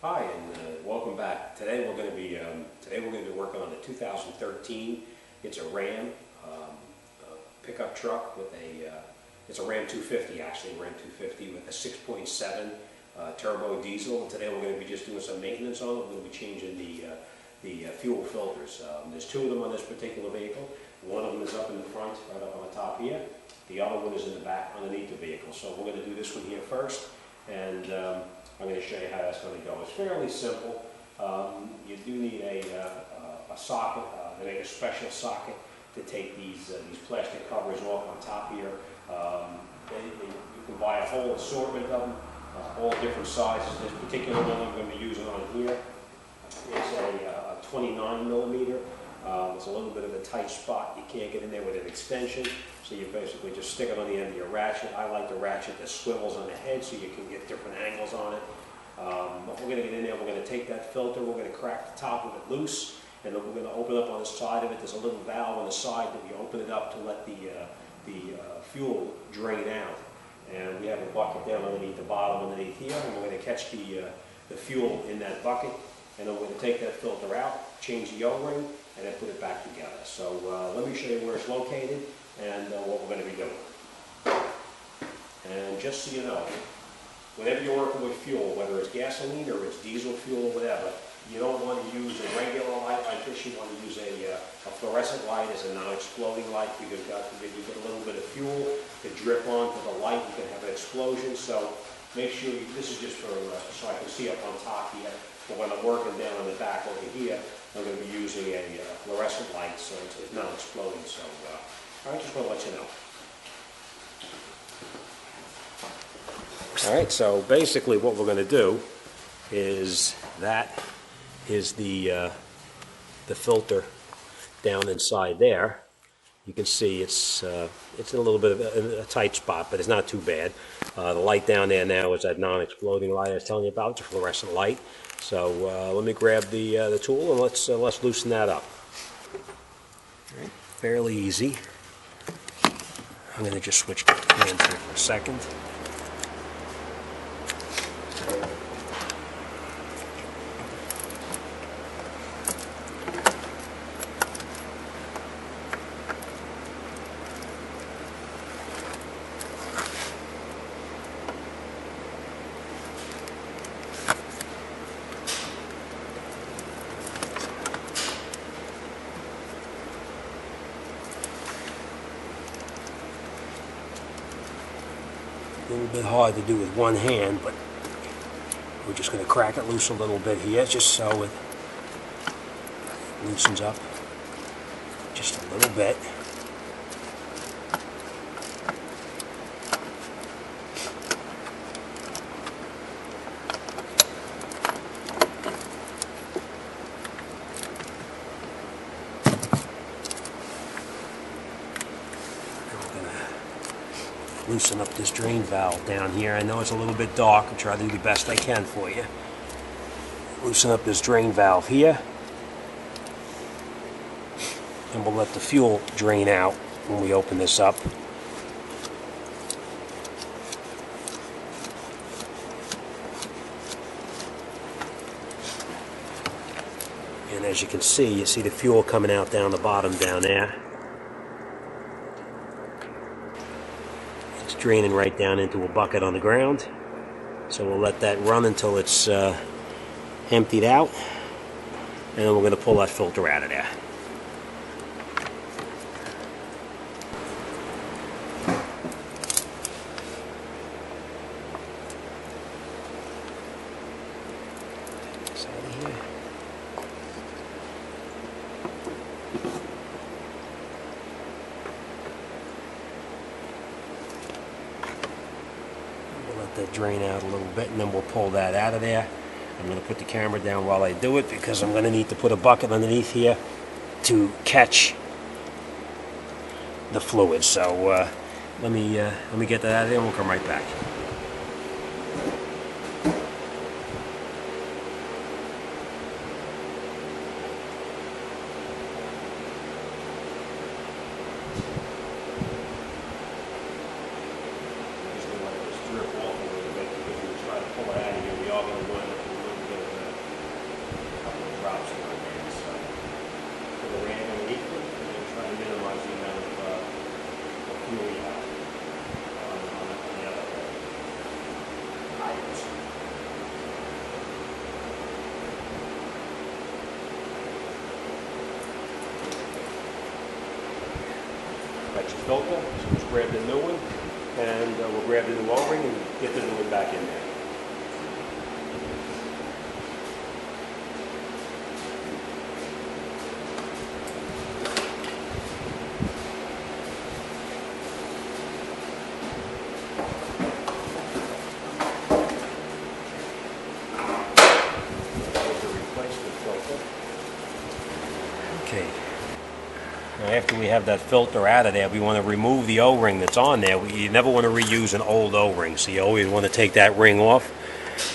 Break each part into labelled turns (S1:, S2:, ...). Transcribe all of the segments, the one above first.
S1: Hi, and welcome back. Today we're going to be working on the 2013. It's a Ram pickup truck with it's a Ram 250 actually, Ram 250 with a 6.7 turbo diesel. And today we're going to be just doing some maintenance on it. We're going to be changing the fuel filters. There's two of them on this particular vehicle. One of them is up in the front, right up on the top here. The other one is in the back underneath the vehicle. So we're going to do this one here first, and I'm going to show you how that's going to go. It's fairly simple. You do need a socket. They make a special socket to take these plastic covers off on top here. You can buy a whole assortment of them, all different sizes. This particular one I'm going to be using on here is a 29 millimeter. It's a little bit of a tight spot. You can't get in there with an extension, so you basically just stick it on the end of your ratchet. I like the ratchet that swivels on the head so you can get different angles on it. But we're going to get in there, we're going to take that filter, we're going to crack the top of it loose, and then we're going to open up on the side of it. There's a little valve on the side that we open it up to let the fuel drain out. And we have a bucket down underneath the bottom underneath here, and we're going to catch the fuel in that bucket, and then we're going to take that filter out, change the O-ring, and then put it back together. So let me show you where it's located and what we're going to be doing. And just so you know, whenever you're working with fuel, whether it's gasoline or it's diesel fuel or whatever, you don't want to use a regular light like this. You want to use a fluorescent light as a non-exploding light, because God forbid you get a little bit of fuel to drip onto the light, you can have an explosion. So make sure this is just for so I can see up on top here. But when I'm working down on the back over here, I'm going to be using a fluorescent light, so it's not exploding. So I just want to let you know. All right, so basically what we're going to do is that is the filter down inside there. You can see it's in a little bit of a tight spot, but it's not too bad. The light down there now is that non-exploding light I was telling you about. It's a fluorescent light. So let me grab the tool and let's loosen that up. All right, fairly easy. I'm going to just switch hands here for a second. A little bit hard to do with one hand, but we're just going to crack it loose a little bit here, just so it loosens up just a little bit. Loosen up this drain valve down here. I know it's a little bit dark. I'll try to do the best I can for you. Loosen up this drain valve here, and we'll let the fuel drain out when we open this up. And as you can see, you see the fuel coming out down the bottom down there. Draining right down into a bucket on the ground. So we'll let that run until it's emptied out, and then we're going to pull that filter out of there. This out of here. That drain out a little bit, and then we'll pull that out of there. I'm going to put the camera down while I do it, because I'm going to need to put a bucket underneath here to catch the fluid. So let me get that out of there, and we'll come right back. Drip off a little bit, because we try to pull it out of here. We are going to run into a little bit of filter. So let's grab the new one, and we'll grab the new O-ring and get the new one back in there. Okay. Now after we have that filter out of there, we want to remove the O-ring that's on there. You never want to reuse an old O-ring, so you always want to take that ring off.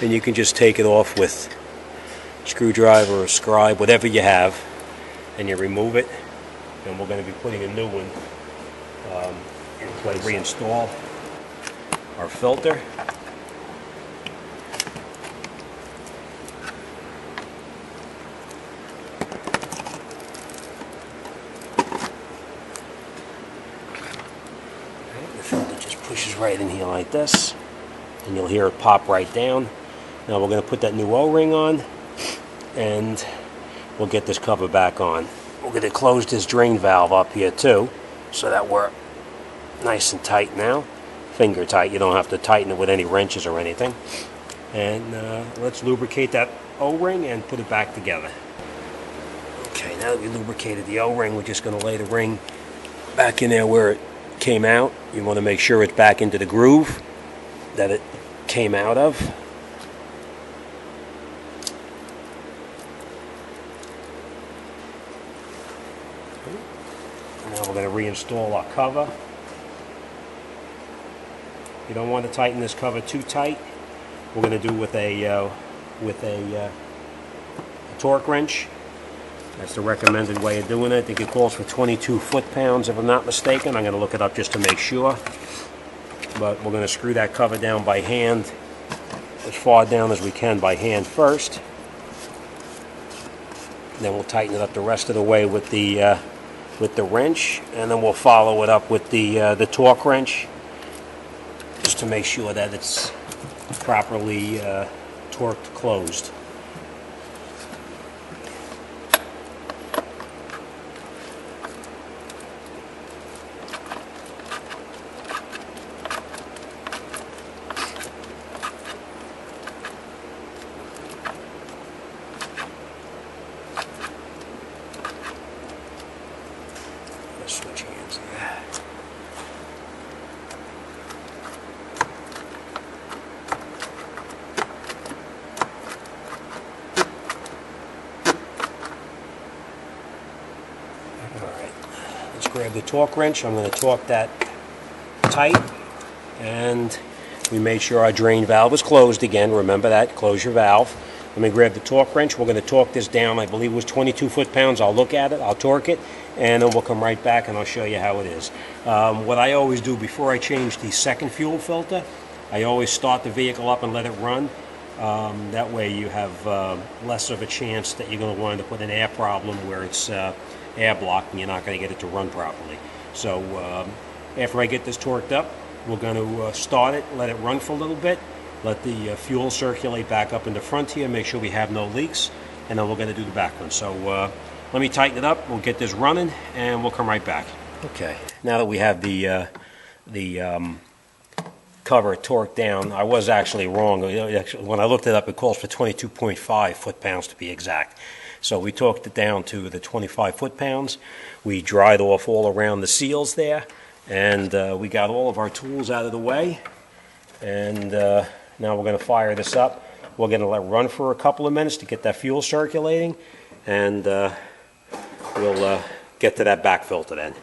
S1: And you can just take it off with a screwdriver or a scribe, whatever you have, and you remove it. And we're going to be putting a new one in place. Reinstall our filter. The filter just pushes right in here like this, and you'll hear it pop right down. Now we're going to put that new O-ring on, and we'll get this cover back on. We're going to close this drain valve up here too, so that we're nice and tight now. Finger tight, you don't have to tighten it with any wrenches or anything. And let's lubricate that O-ring and put it back together. Okay, now that we lubricated the O-ring, we're just going to lay the ring back in there where it came out. You want to make sure it's back into the groove that it came out of. And now we're going to reinstall our cover. You don't want to tighten this cover too tight. We're going to do with a torque wrench. That's the recommended way of doing it. I think it calls for 22 foot-pounds, if I'm not mistaken. I'm going to look it up just to make sure. But we're going to screw that cover down by hand, as far down as we can by hand first. Then we'll tighten it up the rest of the way with the wrench, and then we'll follow it up with the torque wrench, just to make sure that it's properly torqued closed. Switch hands here. Alright, let's grab the torque wrench. I'm going to torque that tight, and we made sure our drain valve is closed again. Remember that, close your valve. Let me grab the torque wrench. We're going to torque this down. I believe it was 22 foot-pounds. I'll look at it, I'll torque it, and then we'll come right back and I'll show you how it is. What I always do before I change the second fuel filter, I always start the vehicle up and let it run. That way you have less of a chance that you're going to wind up with an air problem where it's air blocked and you're not going to get it to run properly. So after I get this torqued up, we're going to start it, let it run for a little bit, let the fuel circulate back up in the front here, make sure we have no leaks, and then we're going to do the back one. So let me tighten it up, we'll get this running, and we'll come right back. Okay, now that we have the cover torqued down, I was actually wrong. When I looked it up, it calls for 22.5 foot-pounds to be exact. So we torqued it down to the 25 foot-pounds. We dried off all around the seals there, and we got all of our tools out of the way. And now we're going to fire this up. We're going to let it run for a couple of minutes to get that fuel circulating, and we'll get to that back filter then.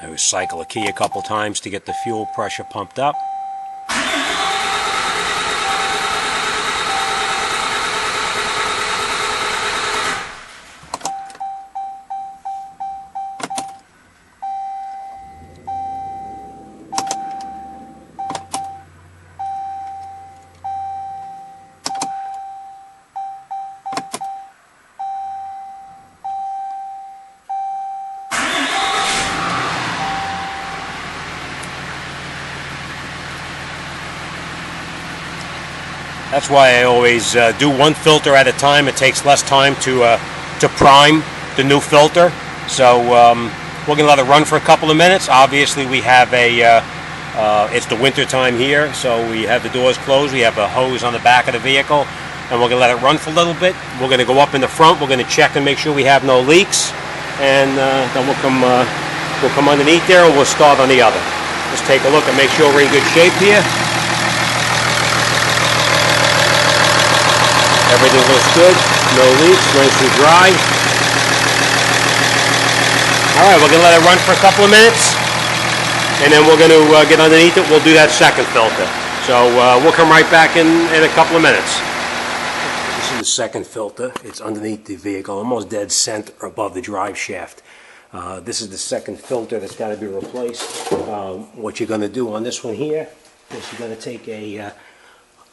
S1: I would cycle a key a couple times to get the fuel pressure pumped up. That's why I always do one filter at a time. It takes less time to prime the new filter. So we're going to let it run for a couple of minutes. Obviously we have it's the winter time here, so we have the doors closed. We have a hose on the back of the vehicle, and we're going to let it run for a little bit. We're going to go up in the front. We're going to check and make sure we have no leaks, and then we'll come underneath there and we'll start on the other. Let's take a look and make sure we're in good shape here. Everything looks good, no leaks, nice and dry. Alright, we're going to let it run for a couple of minutes, and then we're going to get underneath it. We'll do that second filter. So we'll come right back in a couple of minutes. This is the second filter. It's underneath the vehicle, almost dead center above the drive shaft. This is the second filter that's got to be replaced. What you're going to do on this one here is you're going to take a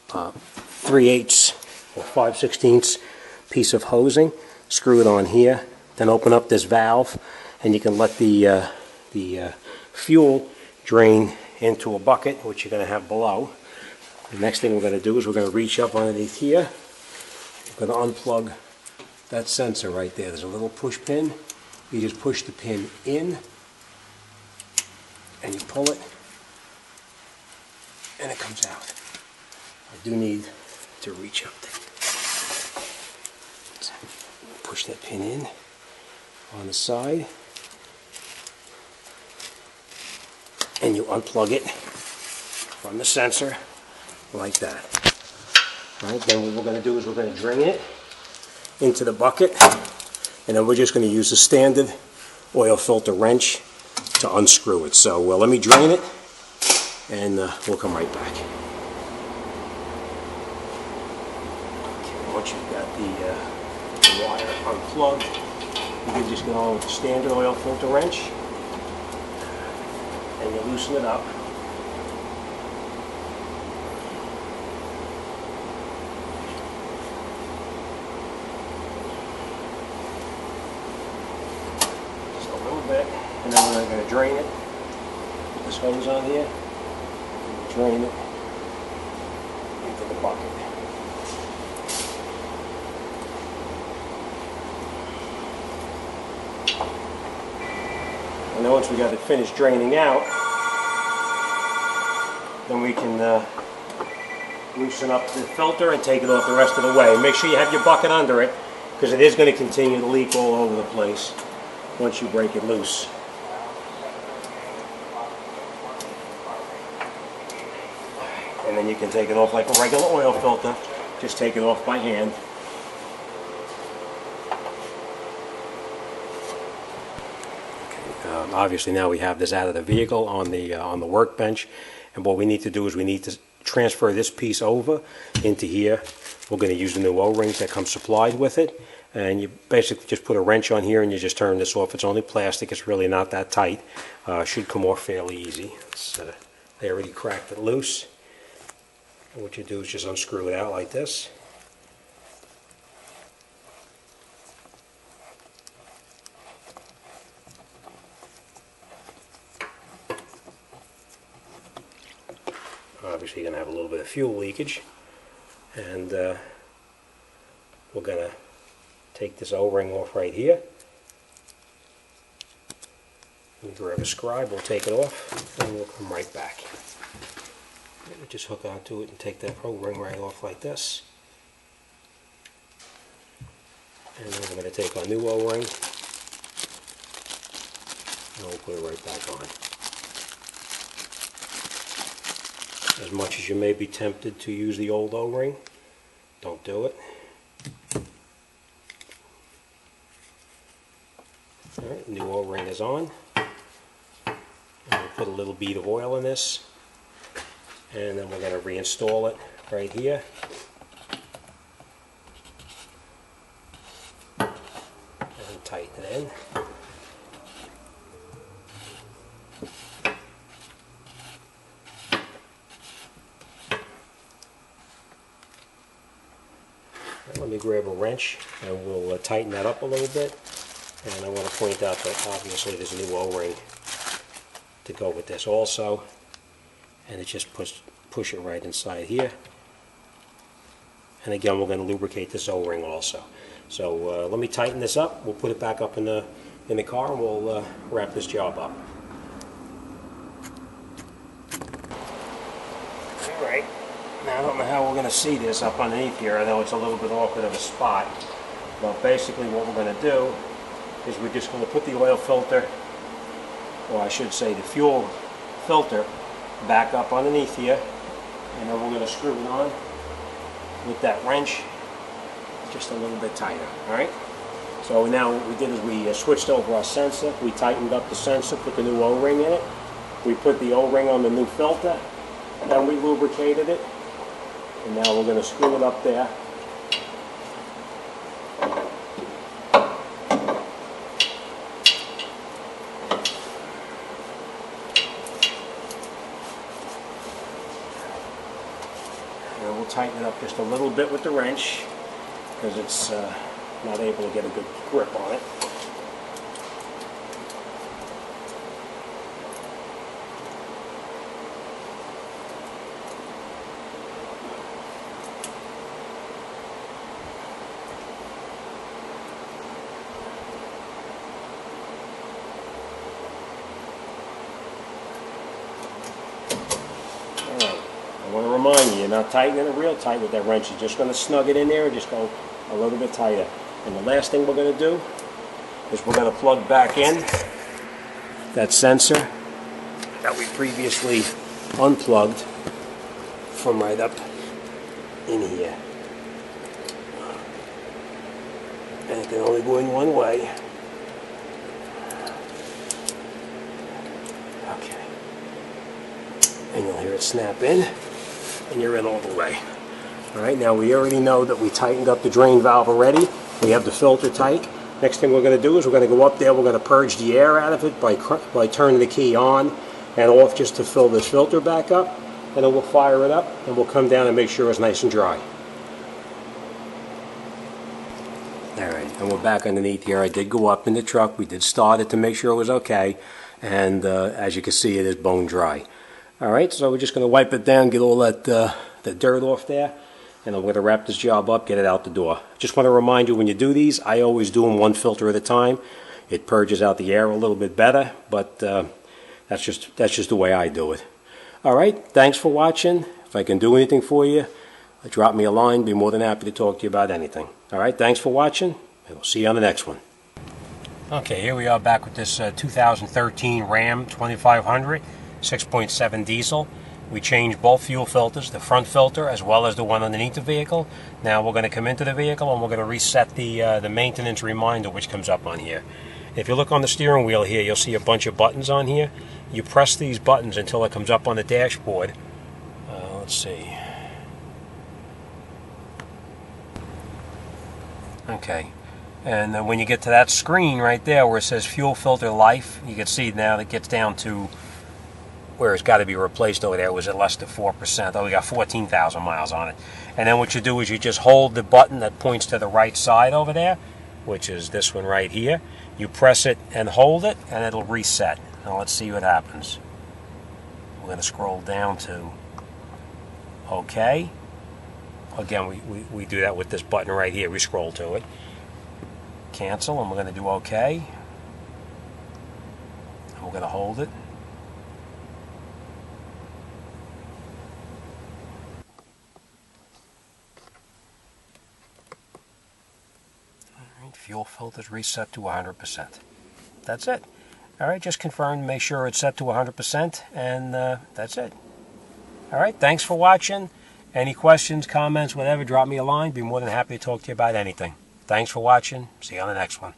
S1: 3/8 or 5/16 piece of hosing, screw it on here, then open up this valve, and you can let the fuel drain into a bucket, which you're going to have below. The next thing we're going to do is we're going to reach up underneath here. We're going to unplug that sensor right there. There's a little push pin. You just push the pin in, and you pull it, and it comes out. I do need to reach up there. Push that pin in on the side, and you unplug it from the sensor like that. All right, then what we're going to do is we're going to drain it into the bucket, and then we're just going to use the standard oil filter wrench to unscrew it. So let me drain it, and we'll come right back. Okay, once you've got the wire unplugged, you can just go on with the standard oil filter wrench, and you loosen it up. Just a little bit, and then we're going to drain it. Put this hose on here, and drain it into the bucket. And then once we got it finished draining out, then we can loosen up the filter and take it off the rest of the way. Make sure you have your bucket under it, because it is going to continue to leak all over the place once you break it loose. And then you can take it off like a regular oil filter. Just take it off by hand. Obviously now we have this out of the vehicle on the workbench, and what we need to do is we need to transfer this piece over into here. We're going to use the new O-rings that come supplied with it, and you basically just put a wrench on here and you just turn this off. It's only plastic, it's really not that tight. Should come off fairly easy. They already cracked it loose, and what you do is just unscrew it out like this. Obviously you're going to have a little bit of fuel leakage, and we're going to take this O-ring off right here. We grab a scribe, we'll take it off, and we'll come right back. Just hook onto it and take that O-ring right off like this. And then we're going to take our new O-ring, and we'll put it right back on. As much as you may be tempted to use the old O-ring, don't do it. Alright, new O-ring is on. And we'll put a little bead of oil in this, and then we're going to reinstall it right here. And tighten it in. Let me grab a wrench and we'll tighten that up a little bit. And I want to point out that obviously there's a new O-ring to go with this also. And it just push it right inside here. And again, we're going to lubricate this O-ring also. So let me tighten this up. We'll put it back up in the car, and we'll wrap this job up. All right. Now I don't know how we're going to see this up underneath here. I know it's a little bit awkward of a spot, but basically what we're going to do is we're just going to put the oil filter, or I should say the fuel filter, back up underneath here, and then we're going to screw it on with that wrench just a little bit tighter. Alright, so now what we did is we switched over our sensor. We tightened up the sensor, put the new O-ring in it, we put the O-ring on the new filter, and then we lubricated it, and now we're going to screw it up there. And we'll tighten it up just a little bit with the wrench, because it's not able to get a good grip on it. I want to remind you, you're not tightening it real tight with that wrench. You're just going to snug it in there and just go a little bit tighter. And the last thing we're going to do is we're going to plug back in that sensor that we previously unplugged from right up in here. And it can only go in one way. Okay. And you'll hear it snap in, and you're in all the way. Alright, now we already know that we tightened up the drain valve already. We have the filter tight. Next thing we're going to do is we're going to go up there, we're going to purge the air out of it by turning the key on and off just to fill this filter back up. And then we'll fire it up, and we'll come down and make sure it's nice and dry. Alright, and we're back underneath here. I did go up in the truck. We did start it to make sure it was okay. And as you can see, it is bone dry. Alright, so we're just going to wipe it down, get all that the dirt off there, and I'm going to wrap this job up, get it out the door. Just want to remind you, when you do these, I always do them one filter at a time. It purges out the air a little bit better, but that's just the way I do it. Alright, thanks for watching. If I can do anything for you, drop me a line. Be more than happy to talk to you about anything. Alright, thanks for watching, and we'll see you on the next one. Okay, here we are back with this 2013 Ram 2500. 6.7 diesel. We changed both fuel filters, the front filter as well as the one underneath the vehicle. Now we're going to come into the vehicle and we're going to reset the maintenance reminder, which comes up on here. If you look on the steering wheel here, you'll see a bunch of buttons on here. You press these buttons until it comes up on the dashboard. Let's see. Okay. And then when you get to that screen right there where it says fuel filter life, you can see now that gets down to where it's got to be replaced over there. It was at less than 4%. Oh, we got 14,000 miles on it. And then what you do is you just hold the button that points to the right side over there, which is this one right here. You press it and hold it, and it'll reset. Now let's see what happens. We're going to scroll down to OK. Again, we do that with this button right here. We scroll to it. Cancel, and we're going to do OK. And we're going to hold it. Fuel filters reset to 100%. That's it. Alright, just confirm, make sure it's set to 100%, and that's it. Alright, thanks for watching. Any questions, comments, whatever, drop me a line. Be more than happy to talk to you about anything. Thanks for watching. See you on the next one.